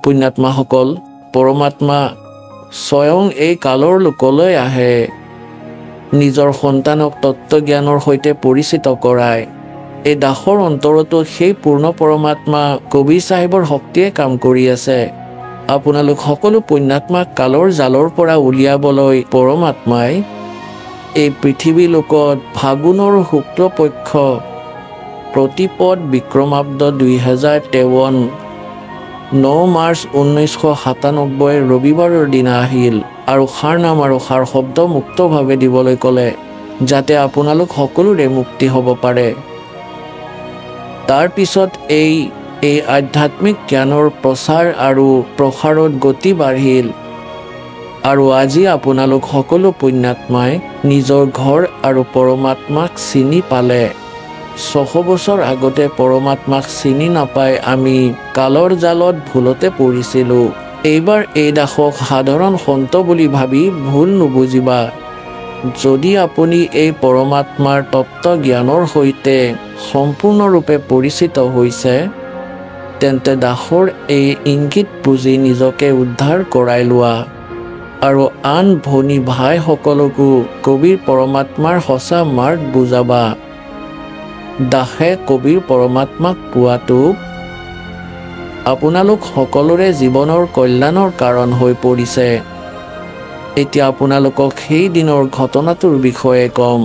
পুণ্যাত্মাসকল, পৰমাত্মা স্বয়ং এই কালৰ লোকলৈ আহে নিজৰ সন্তানক তত্ত্বজ্ঞানৰ সৈতে পৰিচিত কৰায়। এই দাসৰ অন্তৰতো সেই পূৰ্ণ পৰমাত্মা কবিৰ চাহেবৰ শক্তিয়ে কাম কৰি আছে। আপোনালোক সকলো পুণ্যাত্মাক কালৰ জালৰ পৰা উলিয়াবলৈ পৰমাত্মাই এই পৃথিৱী লোকত ফাগুনৰ শুক্লপক্ষ প্ৰতিপদ বিক্ৰমাব্দ 2053 9 মাৰ্চ 1997 ৰবিবাৰৰ দিনা আহিল আৰু সাৰ নাম আৰু সাৰ শব্দ মুক্তভাৱে দিবলৈ ক'লে, যাতে আপোনালোক সকলোৰে মুক্তি হ'ব পাৰে। তাৰ পিছত এই আধ্যাত্মিক জ্ঞানৰ প্ৰচাৰ আৰু প্ৰসাৰত গতি বাঢ়িল আৰু আজি আপোনালোক সকলো পুণ্যাত্মাই নিজৰ ঘৰ আৰু পৰমাত্মাক চিনি পালে। 600 বছৰ আগতে পৰমাত্মাক চিনি নাপাই আমি কালৰ জালত ভুলতে পৰিছিলোঁ। এইবাৰ এই দাসক সাধাৰণ সন্ত বুলি ভাবি ভুল নুবুজিবা। যদি আপুনি এই পৰমাত্মাৰ তত্ত্ব জ্ঞানৰ সৈতে সম্পূৰ্ণৰূপে পৰিচিত হৈছে, তেন্তে দাসৰ এই ইংগিত বুজি নিজকে উদ্ধাৰ কৰাই লোৱা আৰু আন ভনী ভাইসকলকো কবিৰ পৰমাত্মাৰ সঁচা মাৰ্গ বুজাবা। দাসে কবিৰ পৰমাত্মাক পোৱাটো আপোনালোক সকলোৰে জীৱনৰ কল্যাণৰ কাৰণ হৈ পৰিছে। এতিয়া আপোনালোকক সেই দিনৰ ঘটনাটোৰ বিষয়ে ক'ম।